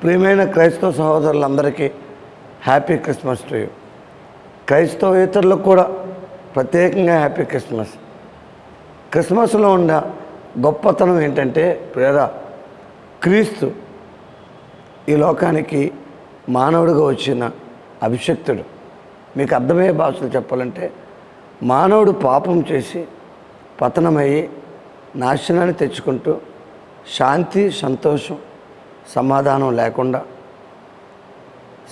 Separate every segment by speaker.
Speaker 1: ప్రియమైన క్రైస్తవ సహోదరులందరికీ happy Christmas to you. క్రైస్తవేతరులకు కూడా ప్రత్యేకంగా హ్యాపీ క్రిస్మస్. క్రిస్మస్లో ఉన్న గొప్పతనం ఏంటంటే ప్రియరా, క్రీస్తు ఈ లోకానికి మానవుడిగా వచ్చిన అభిషక్తుడు. మీకు అర్థమయ్యే భాషలు చెప్పాలంటే, మానవుడు పాపం చేసి పతనమయ్యి నాశనాన్ని తెచ్చుకుంటూ శాంతి, సంతోషం, సమాధానం లేకుండా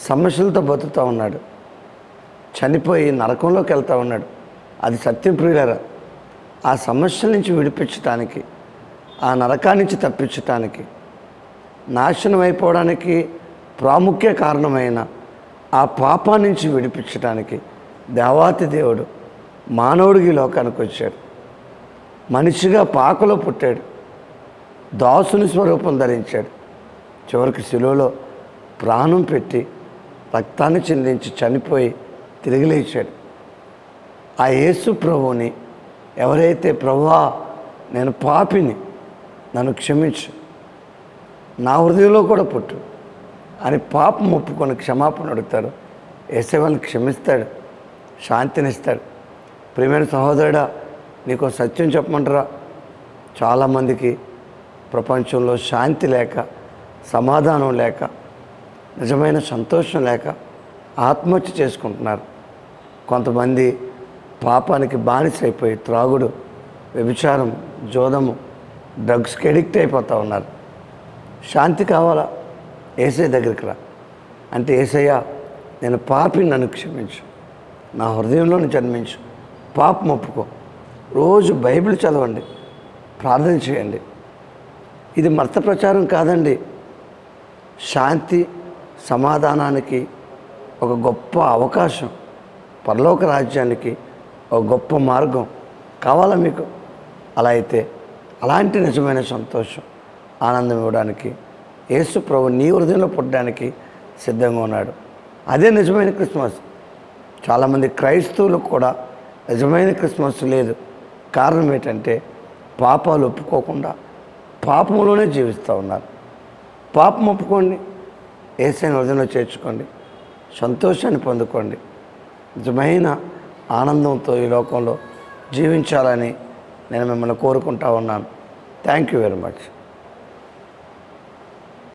Speaker 1: సమస్యలతో బతుకుతూ ఉన్నాడు. చనిపోయి నరకంలోకి వెళ్తూ ఉన్నాడు. అది సత్యం ప్రియులరా. ఆ సమస్యల నుంచి విడిపించటానికి, ఆ నరకాన్ని నుంచి తప్పించటానికి, నాశనం అయిపోవడానికి ప్రాముఖ్య కారణమైన ఆ పాపం నుంచి విడిపించడానికి దేవాతి దేవుడు మానవుడికి లోకానికి వచ్చాడు. మనిషిగా పాకలో పుట్టాడు. దాసుని స్వరూపం ధరించాడు. చివరికి శిలువలో ప్రాణం పెట్టి రక్తాన్ని చిందించి చనిపోయి తిరిగి లేచాడు. ఆ యేసు ప్రభువుని ఎవరైతే, ప్రభువా నేను పాపిని, నన్ను క్షమించు, నా హృదయంలో కూడా పుట్టు అని పాపం ఒప్పుకొని క్షమాపణ అడుగుతాడు, యేసే వాళ్ళని క్షమిస్తాడు, శాంతినిస్తాడు. ప్రియమైన సహోదరుడా, నీకు సత్యం చెప్పమంటారా? చాలామందికి ప్రపంచంలో శాంతి లేక, సమాధానం లేక, నిజమైన సంతోషం లేక ఆత్మహత్య చేసుకుంటున్నారు. కొంతమంది పాపానికి బానిసైపోయి త్రాగుడు, వ్యభిచారం, జోదము, డ్రగ్స్కి ఎడిక్ట్ అయిపోతూ ఉన్నారు. శాంతి కావాలా? యేసయ్య దగ్గరికి రా అంటే, యేసయ్య నేను పాపిని, నన్ను క్షమించు, నా హృదయంలోని జన్మించు, పాపం ఒప్పుకో. రోజు బైబిల్ చదవండి, ప్రార్థన చేయండి. ఇది మత ప్రచారం కాదండి. శాంతి, సమాధానానికి ఒక గొప్ప అవకాశం, పరలోక రాజ్యానికి ఒక గొప్ప మార్గం కావాలా మీకు? అలా అయితే అలాంటి నిజమైన సంతోషం, ఆనందం ఇవ్వడానికి యేసు ప్రభు నీ హృదయంలో పుట్టడానికి సిద్ధంగా ఉన్నాడు. అదే నిజమైన క్రిస్మస్. చాలామంది క్రైస్తవులకు కూడా నిజమైన క్రిస్మస్ లేదు. కారణం ఏంటంటే, పాపాలు ఒప్పుకోకుండా పాపంలోనే జీవిస్తూ ఉన్నారు. పాపం ఒప్పుకోండి, యేసయ్యను హృదయంలో చేర్చుకోండి, సంతోషాన్ని పొందుకోండి. నిజమైన ఆనందంతో ఈ లోకంలో జీవించాలని నేను మిమ్మల్ని కోరుకుంటా ఉన్నాను. Thank you very much.